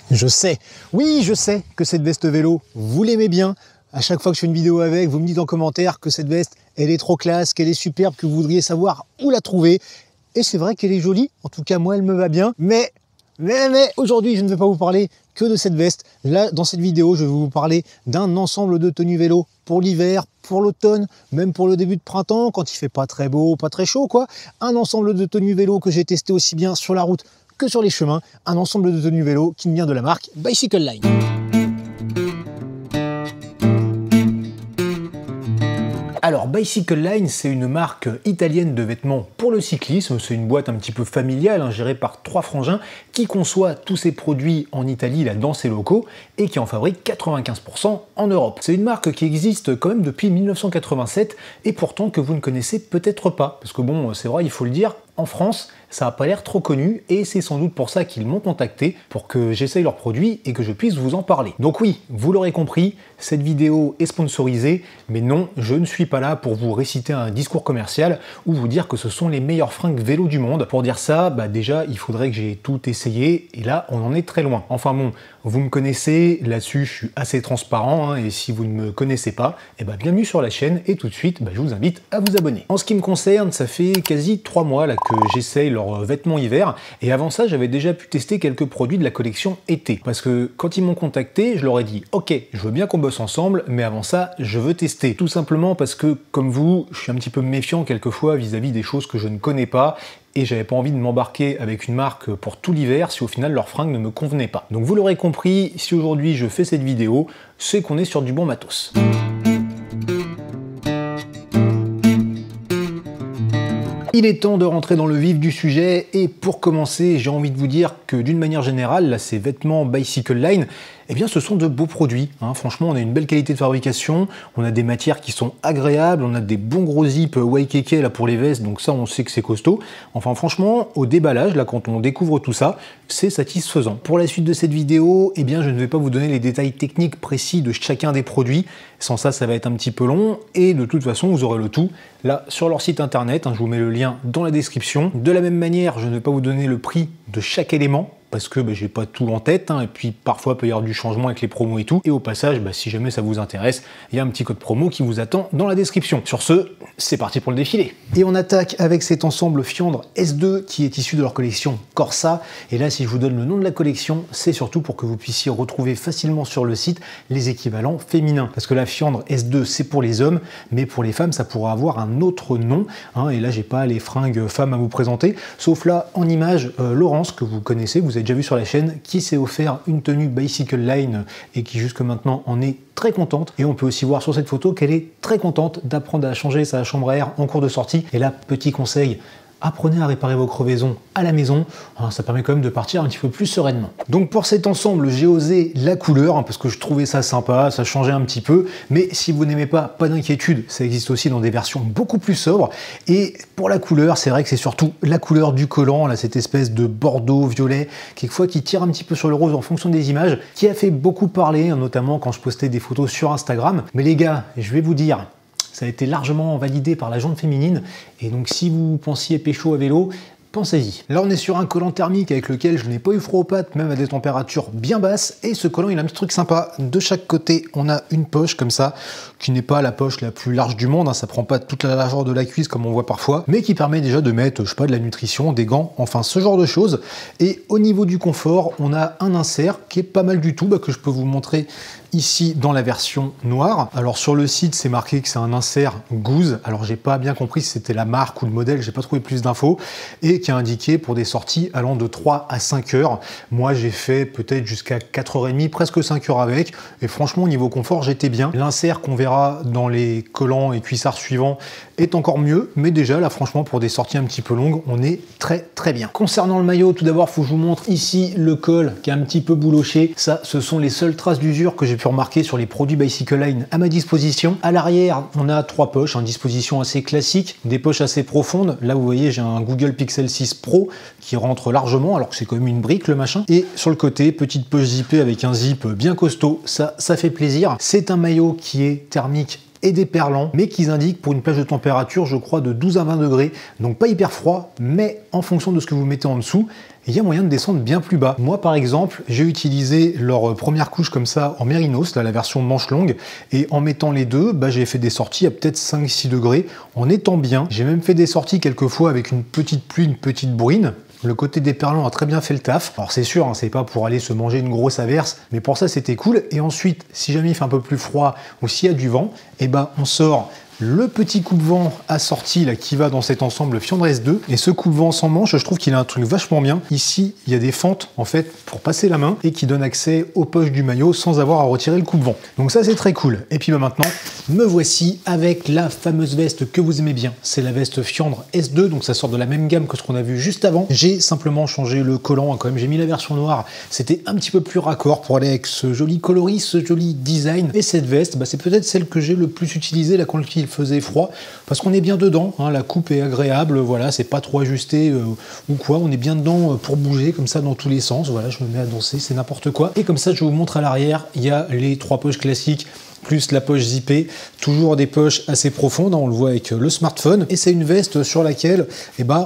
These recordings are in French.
Je sais, oui, je sais que cette veste vélo, vous l'aimez bien. À chaque fois que je fais une vidéo avec, vous me dites en commentaire que cette veste, elle est trop classe, qu'elle est superbe, que vous voudriez savoir où la trouver. Et c'est vrai qu'elle est jolie, en tout cas moi elle me va bien, mais aujourd'hui je ne vais pas vous parler que de cette veste. Là, dans cette vidéo, je vais vous parler d'un ensemble de tenues vélo pour l'hiver, pour l'automne, même pour le début de printemps, quand il fait pas très beau, pas très chaud quoi. Un ensemble de tenues vélo que j'ai testé aussi bien sur la route que sur les chemins, un ensemble de tenues vélo qui me vient de la marque Bicycle Line. Alors Bicycle Line, c'est une marque italienne de vêtements pour le cyclisme. C'est une boîte un petit peu familiale, gérée par 3 frangins qui conçoit tous ses produits en Italie, là, dans ses locaux, et qui en fabrique 95% en Europe. C'est une marque qui existe quand même depuis 1987 et pourtant que vous ne connaissez peut-être pas. Parce que bon, c'est vrai, il faut le dire, en France, ça n'a pas l'air trop connu et c'est sans doute pour ça qu'ils m'ont contacté pour que j'essaye leurs produits et que je puisse vous en parler. Donc oui, vous l'aurez compris, cette vidéo est sponsorisée, mais non, je ne suis pas là pour vous réciter un discours commercial ou vous dire que ce sont les meilleurs fringues vélo du monde. Pour dire ça, déjà, il faudrait que j'ai tout essayé et là, on en est très loin. Enfin bon, vous me connaissez, là-dessus, je suis assez transparent et si vous ne me connaissez pas, bienvenue sur la chaîne et tout de suite, je vous invite à vous abonner. En ce qui me concerne, ça fait quasi 3 mois là que j'essaye leurs vêtements hiver et avant ça j'avais déjà pu tester quelques produits de la collection été parce que quand ils m'ont contacté je leur ai dit ok, je veux bien qu'on bosse ensemble mais avant ça je veux tester, tout simplement parce que comme vous je suis un petit peu méfiant quelquefois vis-à-vis des choses que je ne connais pas et j'avais pas envie de m'embarquer avec une marque pour tout l'hiver si au final leur fringue ne me convenait pas. Donc vous l'aurez compris, si aujourd'hui je fais cette vidéo, c'est qu'on est sur du bon matos. Il est temps de rentrer dans le vif du sujet et pour commencer, j'ai envie de vous dire que d'une manière générale, là, ces vêtements Bicycle Line, ce sont de beaux produits. Franchement, on a une belle qualité de fabrication, on a des matières qui sont agréables, on a des bons gros zips YKK là pour les vestes, donc ça on sait que c'est costaud. Enfin franchement, au déballage, là quand on découvre tout ça, c'est satisfaisant. Pour la suite de cette vidéo, je ne vais pas vous donner les détails techniques précis de chacun des produits. Sans ça, ça va être un petit peu long et de toute façon, vous aurez le tout là sur leur site internet. Je vous mets le lien dans la description. De la même manière, je ne vais pas vous donner le prix de chaque élément parce que j'ai pas tout en tête et puis parfois il peut y avoir du changement avec les promos et tout. Et au passage, si jamais ça vous intéresse, il y a un petit code promo qui vous attend dans la description. Sur ce, c'est parti pour le défilé. Et on attaque avec cet ensemble Fiandre S2 qui est issu de leur collection Corsa. Et là, si je vous donne le nom de la collection, c'est surtout pour que vous puissiez retrouver facilement sur le site les équivalents féminins. Parce que la Fiandre S2, c'est pour les hommes, mais pour les femmes, ça pourra avoir un autre nom. Et là, j'ai pas les fringues femmes à vous présenter, sauf là en image Laurence que vous connaissez, vous avez déjà vu sur la chaîne, qui s'est offert une tenue Bicycle Line et qui jusque maintenant en est très contente. Et on peut aussi voir sur cette photo qu'elle est très contente d'apprendre à changer sa chambre à air en cours de sortie. Et là, petit conseil, apprenez à réparer vos crevaisons à la maison, ça permet quand même de partir un petit peu plus sereinement. Donc pour cet ensemble, j'ai osé la couleur, parce que je trouvais ça sympa, ça changeait un petit peu, mais si vous n'aimez pas d'inquiétude, ça existe aussi dans des versions beaucoup plus sobres. Et pour la couleur, c'est vrai que c'est surtout la couleur du collant, là, cette espèce de bordeaux, violet, quelquefois qui tire un petit peu sur le rose en fonction des images, qui a fait beaucoup parler, notamment quand je postais des photos sur Instagram. Mais les gars, je vais vous dire, ça a été largement validé par la jante féminine et donc si vous pensiez pécho à vélo, pensez-y. Là on est sur un collant thermique avec lequel je n'ai pas eu froid aux pattes, même à des températures bien basses, et ce collant il a un petit truc sympa. De chaque côté on a une poche comme ça, qui n'est pas la poche la plus large du monde, ça prend pas toute la largeur de la cuisse comme on voit parfois, mais qui permet déjà de mettre, je sais pas, de la nutrition, des gants, enfin ce genre de choses. Et au niveau du confort, on a un insert qui est pas mal du tout, que je peux vous montrer ici dans la version noire. Alors sur le site c'est marqué que c'est un insert Goose, alors j'ai pas bien compris si c'était la marque ou le modèle, j'ai pas trouvé plus d'infos, et qui est indiqué pour des sorties allant de 3 à 5 heures. Moi j'ai fait peut-être jusqu'à 4h30, presque 5 heures avec, et franchement au niveau confort j'étais bien. L'insert qu'on verra dans les collants et cuissards suivants est encore mieux, mais déjà là franchement pour des sorties un petit peu longues on est très bien. Concernant le maillot, tout d'abord faut que je vous montre ici le col qui est un petit peu bouloché. Ça, ce sont les seules traces d'usure que j'ai pu remarquer sur les produits Bicycle Line à ma disposition. À l'arrière on a 3 poches, une disposition assez classique, des poches assez profondes. Là vous voyez j'ai un Google Pixel 6 Pro qui rentre largement alors que c'est quand même une brique le machin. Et sur le côté, petite poche zippée avec un zip bien costaud, ça fait plaisir. C'est un maillot qui est thermique et déperlant, mais qu'ils indiquent pour une plage de température, je crois, de 12 à 20 degrés. Donc pas hyper froid, mais en fonction de ce que vous mettez en dessous, il y a moyen de descendre bien plus bas. Moi, par exemple, j'ai utilisé leur première couche comme ça en mérinos, là, la version manche longue, et en mettant les deux, j'ai fait des sorties à peut-être 5-6 degrés, en étant bien. J'ai même fait des sorties quelquefois avec une petite pluie, une petite bruine. Le côté déperlant a très bien fait le taf. Alors c'est sûr, c'est pas pour aller se manger une grosse averse, mais pour ça c'était cool. Et ensuite, si jamais il fait un peu plus froid ou s'il y a du vent, on sort le petit coupe-vent assorti là, qui va dans cet ensemble Fiandre S2. Et ce coupe-vent sans manche, je trouve qu'il a un truc vachement bien. Ici, il y a des fentes en fait pour passer la main et qui donnent accès aux poches du maillot sans avoir à retirer le coupe-vent. Donc ça c'est très cool. Et puis maintenant, me voici avec la fameuse veste que vous aimez bien. C'est la veste Fiandre S2, donc ça sort de la même gamme que ce qu'on a vu juste avant. J'ai simplement changé le collant quand même. J'ai mis la version noire. C'était un petit peu plus raccord pour aller avec ce joli coloris, ce joli design. Et cette veste, c'est peut-être celle que j'ai le plus utilisée là quand il faisait froid, parce qu'on est bien dedans, la coupe est agréable, voilà, c'est pas trop ajusté ou quoi, on est bien dedans pour bouger comme ça dans tous les sens, voilà, je me mets à danser, c'est n'importe quoi. Et comme ça, je vous montre à l'arrière, il y a les 3 poches classiques, plus la poche zippée, toujours des poches assez profondes, on le voit avec le smartphone, et c'est une veste sur laquelle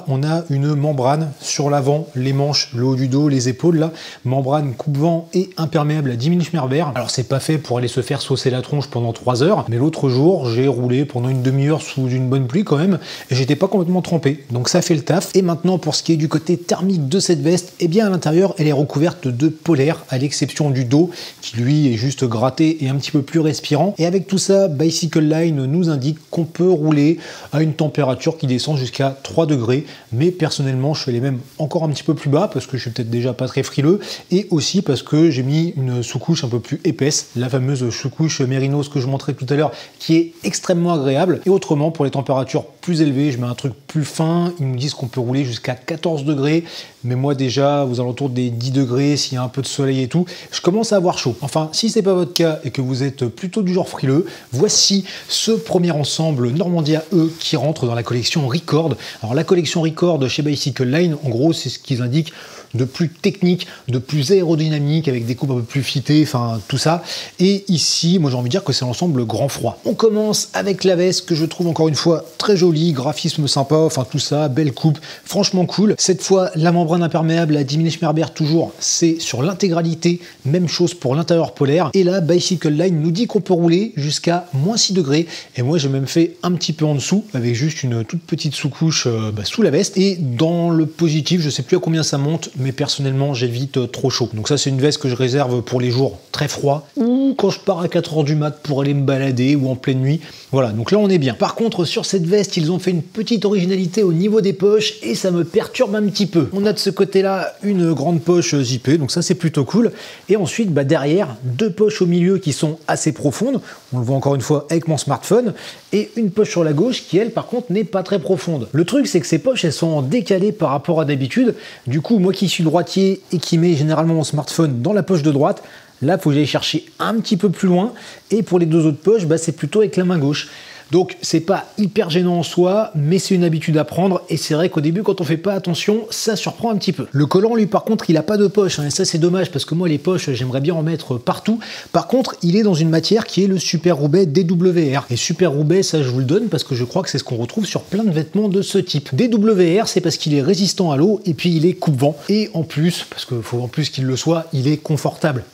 on a une membrane sur l'avant, les manches, le haut du dos, les épaules là, membrane coupe-vent et imperméable à 10 mm Schmerber. Alors c'est pas fait pour aller se faire saucer la tronche pendant 3 heures, mais l'autre jour j'ai roulé pendant une demi-heure sous une bonne pluie quand même, et j'étais pas complètement trempé, donc ça fait le taf. Et maintenant pour ce qui est du côté thermique de cette veste, à l'intérieur elle est recouverte de polaire, à l'exception du dos, qui lui est juste gratté et un petit peu plus respirant. Et avec tout ça, Bicycle Line nous indique qu'on peut rouler à une température qui descend jusqu'à 3 degrés. Mais personnellement, je suis allé même encore un petit peu plus bas parce que je suis peut-être déjà pas très frileux et aussi parce que j'ai mis une sous-couche un peu plus épaisse, la fameuse sous-couche Mérinos que je montrais tout à l'heure, qui est extrêmement agréable. Et autrement, pour les températures plus élevées, je mets un truc plus fin. Ils nous disent qu'on peut rouler jusqu'à 14 degrés. Mais moi déjà, aux alentours des 10 degrés, s'il y a un peu de soleil et tout, je commence à avoir chaud. Enfin, si c'est pas votre cas et que vous êtes plutôt du genre frileux, voici ce premier ensemble Normandia E qui rentre dans la collection Record. Alors la collection Record chez Bicycle Line, en gros, c'est ce qu'ils indiquent de plus technique, de plus aérodynamique, avec des coupes un peu plus fitées, enfin tout ça. Et ici, moi j'ai envie de dire que c'est l'ensemble grand froid. On commence avec la veste que je trouve encore une fois très jolie, graphisme sympa, enfin tout ça, belle coupe, franchement cool. Cette fois, la membrane imperméable à 10 mm Schmerber toujours, c'est sur l'intégralité, même chose pour l'intérieur polaire. Et là, Bicycle Line nous dit qu'on peut rouler jusqu'à moins 6 degrés. Et moi j'ai même fait un petit peu en dessous, avec juste une toute petite sous-couche sous la veste. Et dans le positif, je sais plus à combien ça monte, mais personnellement j'évite trop chaud. Donc ça c'est une veste que je réserve pour les jours très froids ou quand je pars à 4 h du mat pour aller me balader ou en pleine nuit. Voilà, donc là on est bien. Par contre sur cette veste ils ont fait une petite originalité au niveau des poches et ça me perturbe un petit peu. On a de ce côté là une grande poche zippée, donc ça c'est plutôt cool. Et ensuite derrière 2 poches au milieu qui sont assez profondes, on le voit encore une fois avec mon smartphone, et une poche sur la gauche qui elle par contre n'est pas très profonde. Le truc c'est que ces poches elles sont décalées par rapport à d'habitude. Du coup moi qui suis droitier et qui met généralement mon smartphone dans la poche de droite, là il faut que j'aille chercher un petit peu plus loin, et pour les 2 autres poches c'est plutôt avec la main gauche. Donc c'est pas hyper gênant en soi, mais c'est une habitude à prendre, et c'est vrai qu'au début quand on fait pas attention, ça surprend un petit peu. Le collant lui par contre il a pas de poche, et ça c'est dommage parce que moi les poches j'aimerais bien en mettre partout. Par contre il est dans une matière qui est le Super Roubaix DWR, et Super Roubaix ça je vous le donne parce que je crois que c'est ce qu'on retrouve sur plein de vêtements de ce type. DWR c'est parce qu'il est résistant à l'eau et puis il est coupe-vent, et en plus, parce qu'il faut en plus qu'il le soit, il est confortable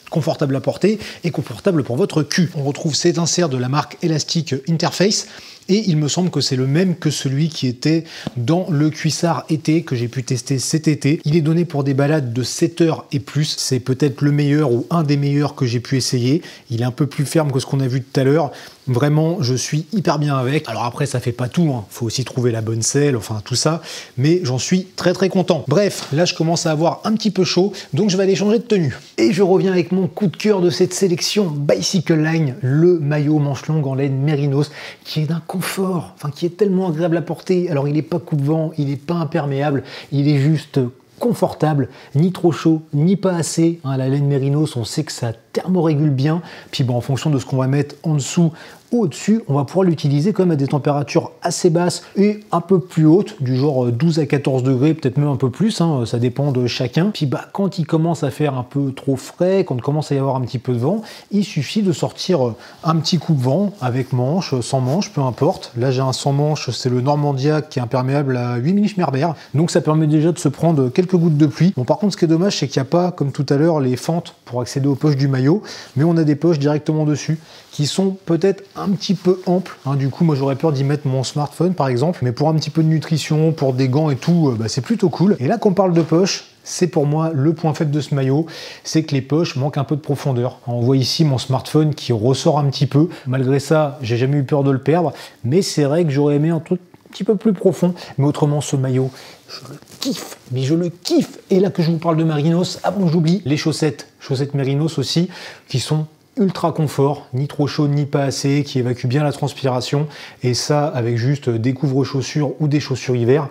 à porter et confortable pour votre cul. On retrouve cet insert de la marque Elastic Interface, et il me semble que c'est le même que celui qui était dans le cuissard été que j'ai pu tester cet été. Il est donné pour des balades de 7 heures et plus. C'est peut-être le meilleur ou un des meilleurs que j'ai pu essayer. Il est un peu plus ferme que ce qu'on a vu tout à l'heure. Vraiment, je suis hyper bien avec. Alors après, ça fait pas tout, hein. Faut aussi trouver la bonne selle, enfin tout ça. Mais j'en suis très très content. Bref, là je commence à avoir un petit peu chaud, donc je vais aller changer de tenue. Et je reviens avec mon coup de cœur de cette sélection Bicycle Line, le maillot manche longue en laine Mérinos, qui est d'un confort, enfin qui est tellement agréable à porter. Alors il n'est pas coupe-vent, il n'est pas imperméable, il est juste confortable, ni trop chaud, ni pas assez. La laine Mérinos, on sait que ça thermorégule bien. Puis en fonction de ce qu'on va mettre en dessous au-dessus, on va pouvoir l'utiliser quand même à des températures assez basses et un peu plus hautes, du genre 12 à 14 degrés, peut-être même un peu plus, hein, ça dépend de chacun. Puis quand il commence à faire un peu trop frais, quand il commence à y avoir un petit peu de vent, il suffit de sortir un petit coupe-vent avec manche, sans manche, peu importe. Là j'ai un sans manche, c'est le Normandia qui est imperméable à 8 mm Merber, donc ça permet déjà de se prendre quelques gouttes de pluie. Bon, par contre ce qui est dommage, c'est qu'il n'y a pas, comme tout à l'heure, les fentes pour accéder aux poches du maillot, mais on a des poches directement dessus qui sont peut-être un petit peu amples, hein. Du coup moi j'aurais peur d'y mettre mon smartphone par exemple, mais pour un petit peu de nutrition, pour des gants et tout, c'est plutôt cool. Et là qu'on parle de poches, c'est pour moi le point faible de ce maillot, c'est que les poches manquent un peu de profondeur. On voit ici mon smartphone qui ressort un petit peu. Malgré ça, j'ai jamais eu peur de le perdre, mais c'est vrai que j'aurais aimé un truc un petit peu plus profond. Mais autrement, ce maillot, je le kiffe, mais je le kiffe. Et là que je vous parle de Mérinos, ah bon, j'oublie les chaussettes Mérinos aussi, qui sont ultra confort, ni trop chaud ni pas assez, qui évacue bien la transpiration, et ça avec juste des couvre-chaussures ou des chaussures hiver.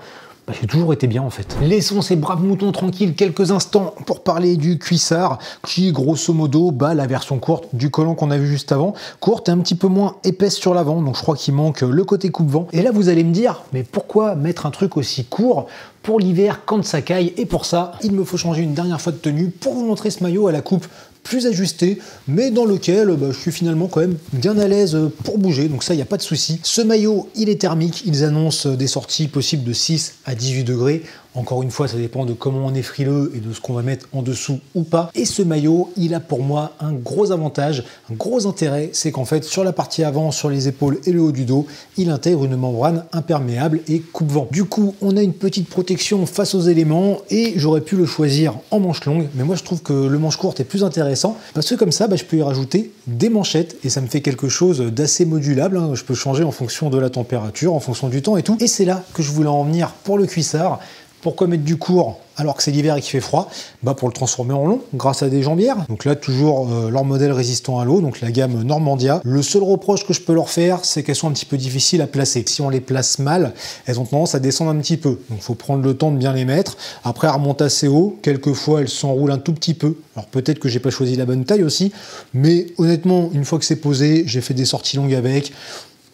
J'ai toujours été bien en fait. Laissons ces braves moutons tranquilles quelques instants pour parler du cuissard, qui grosso modo la version courte du collant qu'on a vu juste avant, courte et un petit peu moins épaisse sur l'avant, donc je crois qu'il manque le côté coupe-vent. Et là vous allez me dire, mais pourquoi mettre un truc aussi court pour l'hiver quand ça caille? Et pour ça, il me faut changer une dernière fois de tenue pour vous montrer ce maillot à la coupe plus ajusté, mais dans lequel je suis finalement quand même bien à l'aise pour bouger, donc ça, il n'y a pas de souci. Ce maillot, il est thermique, ils annoncent des sorties possibles de 6 à 18 degrés. Encore une fois, ça dépend de comment on est frileux et de ce qu'on va mettre en dessous ou pas. Et ce maillot, il a pour moi un gros avantage, un gros intérêt, c'est qu'en fait, sur la partie avant, sur les épaules et le haut du dos, il intègre une membrane imperméable et coupe-vent. Du coup, on a une petite protection face aux éléments et j'aurais pu le choisir en manche longue, mais moi je trouve que le manche courte est plus intéressant parce que comme ça, je peux y rajouter des manchettes et ça me fait quelque chose d'assez modulable, hein. Je peux changer en fonction de la température, en fonction du temps et tout. Et c'est là que je voulais en venir pour le cuissard. Pourquoi mettre du court alors que c'est l'hiver et qu'il fait froid? Pour le transformer en long grâce à des jambières. Donc là toujours leur modèle résistant à l'eau, donc la gamme Normandia. Le seul reproche que je peux leur faire, c'est qu'elles sont un petit peu difficiles à placer. Si on les place mal, elles ont tendance à descendre un petit peu. Donc il faut prendre le temps de bien les mettre. Après elles remontent assez haut, quelquefois elles s'enroulent un tout petit peu. Alors peut-être que j'ai pas choisi la bonne taille aussi, mais honnêtement une fois que c'est posé, j'ai fait des sorties longues avec.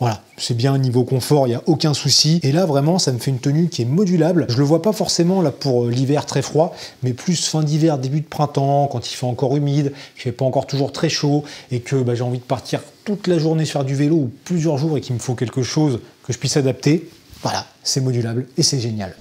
Voilà, c'est bien niveau confort, il n'y a aucun souci. Et là, vraiment, ça me fait une tenue qui est modulable. Je le vois pas forcément là pour l'hiver très froid, mais plus fin d'hiver, début de printemps, quand il fait encore humide, qu'il fait pas encore toujours très chaud, et que j'ai envie de partir toute la journée faire du vélo ou plusieurs jours et qu'il me faut quelque chose que je puisse adapter. Voilà, c'est modulable et c'est génial.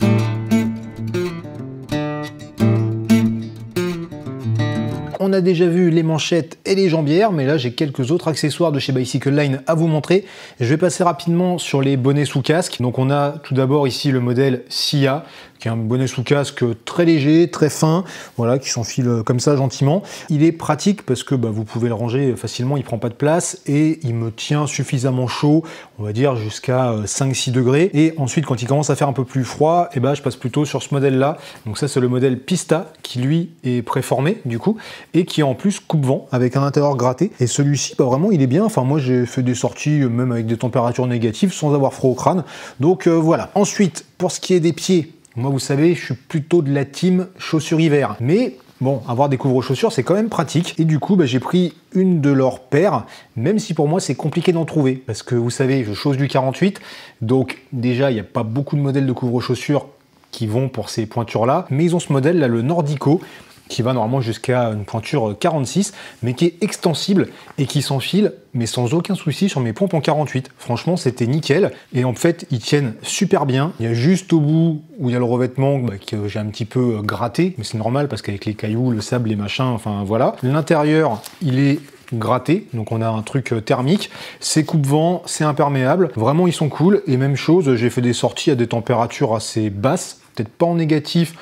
On a déjà vu les manchettes et les jambières, mais là j'ai quelques autres accessoires de chez Bicycle Line à vous montrer. Je vais passer rapidement sur les bonnets sous casque. Donc on a tout d'abord ici le modèle SIA, qui est un bonnet sous casque très léger, très fin, voilà, qui s'enfile comme ça gentiment. Il est pratique parce que vous pouvez le ranger facilement, il prend pas de place et il me tient suffisamment chaud, on va dire jusqu'à 5-6 degrés. Et ensuite quand il commence à faire un peu plus froid, je passe plutôt sur ce modèle là. Donc ça c'est le modèle Pista qui lui est préformé du coup et qui est en plus coupe-vent avec un intérieur gratté. Et celui-ci vraiment il est bien, enfin moi j'ai fait des sorties même avec des températures négatives sans avoir froid au crâne. Donc voilà. Ensuite pour ce qui est des pieds, moi, vous savez, je suis plutôt de la team chaussures hiver. Mais bon, avoir des couvre-chaussures, c'est quand même pratique. Et du coup, j'ai pris une de leurs paires, même si pour moi, c'est compliqué d'en trouver. Parce que vous savez, je chausse du 48. Donc déjà, il n'y a pas beaucoup de modèles de couvre-chaussures qui vont pour ces pointures-là. Mais ils ont ce modèle-là, le Nordico, qui va normalement jusqu'à une pointure 46, mais qui est extensible et qui s'enfile, mais sans aucun souci sur mes pompes en 48. Franchement, c'était nickel. Et en fait, ils tiennent super bien. Il y a juste au bout où il y a le revêtement que j'ai un petit peu gratté, mais c'est normal parce qu'avec les cailloux, le sable, les machins, enfin voilà. L'intérieur, il est gratté, donc on a un truc thermique, c'est coupe-vent, c'est imperméable, vraiment ils sont cool. Et même chose, j'ai fait des sorties à des températures assez basses, peut-être pas en négatif,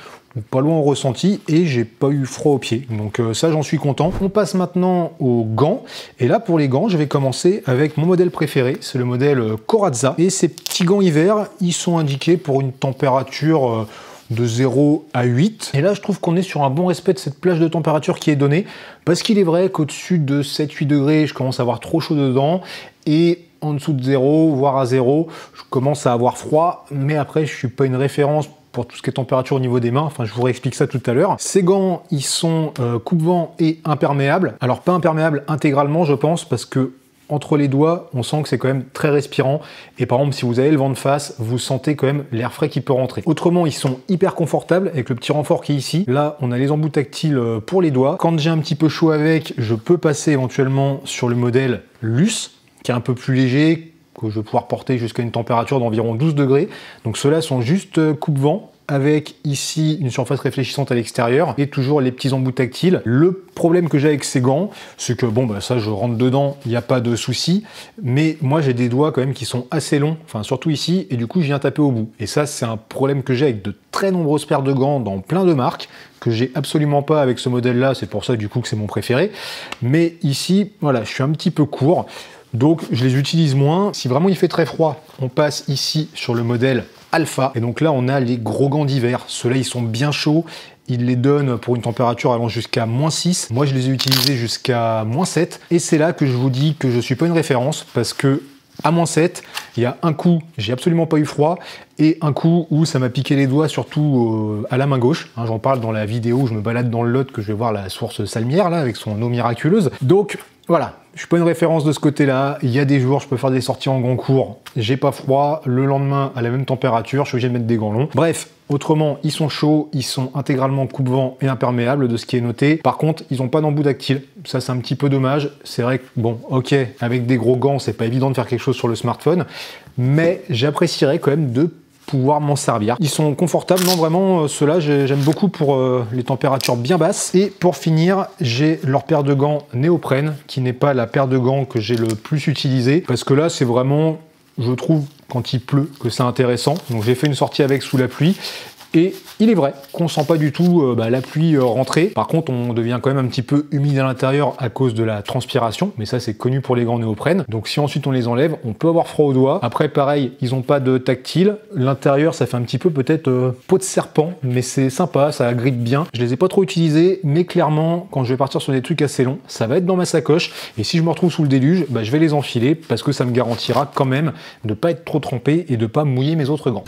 pas loin en ressenti, et j'ai pas eu froid aux pieds, donc ça j'en suis content. On passe maintenant aux gants, et là pour les gants je vais commencer avec mon modèle préféré, c'est le modèle Corazza, et ces petits gants hiver, ils sont indiqués pour une température de 0 à 8, et là je trouve qu'on est sur un bon respect de cette plage de température qui est donnée, parce qu'il est vrai qu'au-dessus de 7-8 degrés je commence à avoir trop chaud dedans, et en dessous de 0, voire à 0, je commence à avoir froid, mais après je suis pas une référence pour tout ce qui est température au niveau des mains, enfin je vous réexplique ça tout à l'heure. Ces gants, ils sont coupe-vent et imperméables. Alors pas imperméables intégralement je pense, parce que entre les doigts, on sent que c'est quand même très respirant. Et par exemple, si vous avez le vent de face, vous sentez quand même l'air frais qui peut rentrer. Autrement, ils sont hyper confortables avec le petit renfort qui est ici. Là, on a les embouts tactiles pour les doigts. Quand j'ai un petit peu chaud avec, je peux passer éventuellement sur le modèle Luce, qui est un peu plus léger, que je vais pouvoir porter jusqu'à une température d'environ 12 degrés. Donc ceux-là sont juste coupe-vent, avec ici une surface réfléchissante à l'extérieur et toujours les petits embouts tactiles. Le problème que j'ai avec ces gants, c'est que bon, bah ça je rentre dedans, il n'y a pas de souci, mais moi j'ai des doigts quand même qui sont assez longs, enfin surtout ici, et du coup je viens taper au bout. Et ça c'est un problème que j'ai avec de très nombreuses paires de gants dans plein de marques, que j'ai absolument pas avec ce modèle-là, c'est pour ça du coup que c'est mon préféré. Mais ici, voilà, je suis un petit peu court, donc je les utilise moins. Si vraiment il fait très froid, on passe ici sur le modèle Alpha. Et donc là, on a les gros gants d'hiver. Ceux-là, ils sont bien chauds. Ils les donnent pour une température allant jusqu'à -6. Moi, je les ai utilisés jusqu'à -7. Et c'est là que je vous dis que je suis pas une référence parce que à -7, il y a un coup, j'ai absolument pas eu froid, et un coup où ça m'a piqué les doigts, surtout à la main gauche. Hein, j'en parle dans la vidéo où je me balade dans le Lot, que je vais voir la source Salmière, là, avec son eau miraculeuse. Donc, voilà, je suis pas une référence de ce côté-là. Il y a des jours, je peux faire des sorties en gants courts, j'ai pas froid, le lendemain, à la même température, je suis obligé de mettre des gants longs. Bref, autrement, ils sont chauds, ils sont intégralement coupe-vent et imperméables de ce qui est noté. Par contre, ils n'ont pas d'embout tactile. Ça, c'est un petit peu dommage. C'est vrai que, bon, ok, avec des gros gants, c'est pas évident de faire quelque chose sur le smartphone, mais j'apprécierais quand même de pouvoir m'en servir. Ils sont confortables, non vraiment, ceux-là j'aime beaucoup pour les températures bien basses. Et pour finir, j'ai leur paire de gants néoprène, qui n'est pas la paire de gants que j'ai le plus utilisée, parce que là c'est vraiment, je trouve, quand il pleut, que c'est intéressant. Donc j'ai fait une sortie avec sous la pluie, et il est vrai qu'on sent pas du tout la pluie rentrer. Par contre, on devient quand même un petit peu humide à l'intérieur à cause de la transpiration, mais ça c'est connu pour les gants néoprène. Donc si ensuite on les enlève, on peut avoir froid aux doigts. Après pareil, ils n'ont pas de tactile. L'intérieur ça fait un petit peu peut-être peau de serpent, mais c'est sympa, ça agrippe bien. Je les ai pas trop utilisés, mais clairement quand je vais partir sur des trucs assez longs, ça va être dans ma sacoche. Et si je me retrouve sous le déluge, je vais les enfiler parce que ça me garantira quand même de pas être trop trempé et de pas mouiller mes autres gants.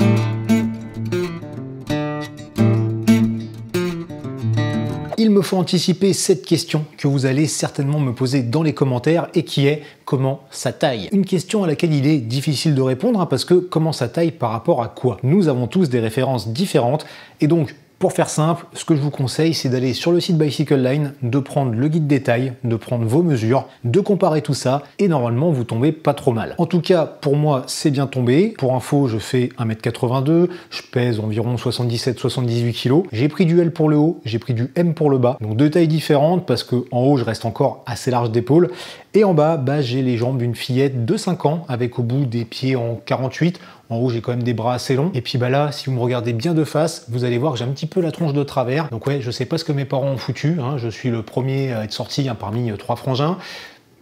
Il me faut anticiper cette question que vous allez certainement me poser dans les commentaires et qui est: comment ça taille? Une question à laquelle il est difficile de répondre parce que comment ça taille par rapport à quoi? Nous avons tous des références différentes et donc pour faire simple, ce que je vous conseille, c'est d'aller sur le site Bicycle Line, de prendre le guide détail, de prendre vos mesures, de comparer tout ça, et normalement, vous tombez pas trop mal. En tout cas, pour moi, c'est bien tombé. Pour info, je fais 1m82, je pèse environ 77-78 kg. J'ai pris du L pour le haut, j'ai pris du M pour le bas. Donc deux tailles différentes, parce que en haut, je reste encore assez large d'épaule. Et en bas, j'ai les jambes d'une fillette de 5 ans, avec au bout des pieds en 48. En haut, j'ai quand même des bras assez longs. Et puis là, si vous me regardez bien de face, vous allez voir que j'ai un petit peu la tronche de travers. Donc ouais, je sais pas ce que mes parents ont foutu. Hein. Je suis le premier à être sorti parmi 3 frangins.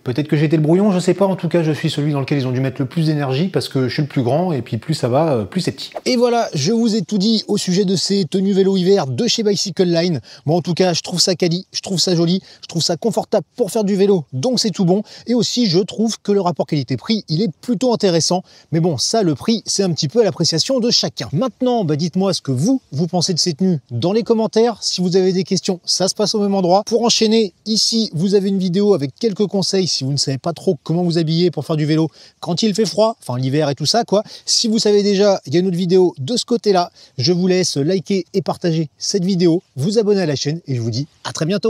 Peut-être que j'ai été le brouillon, je sais pas. En tout cas, je suis celui dans lequel ils ont dû mettre le plus d'énergie parce que je suis le plus grand et puis plus ça va, plus c'est petit. Et voilà, je vous ai tout dit au sujet de ces tenues vélo hiver de chez Bicycle Line. Moi, en tout cas, je trouve ça quali, je trouve ça joli, je trouve ça confortable pour faire du vélo, donc c'est tout bon. Et aussi, je trouve que le rapport qualité-prix, il est plutôt intéressant. Mais bon, ça, le prix, c'est un petit peu à l'appréciation de chacun. Maintenant, dites-moi ce que vous pensez de ces tenues dans les commentaires. Si vous avez des questions, ça se passe au même endroit. Pour enchaîner, ici, vous avez une vidéo avec quelques conseils si vous ne savez pas trop comment vous habiller pour faire du vélo quand il fait froid, enfin l'hiver et tout ça quoi. Si vous savez déjà, il y a une autre vidéo de ce côté-là. Je vous laisse liker et partager cette vidéo, vous abonner à la chaîne et je vous dis à très bientôt.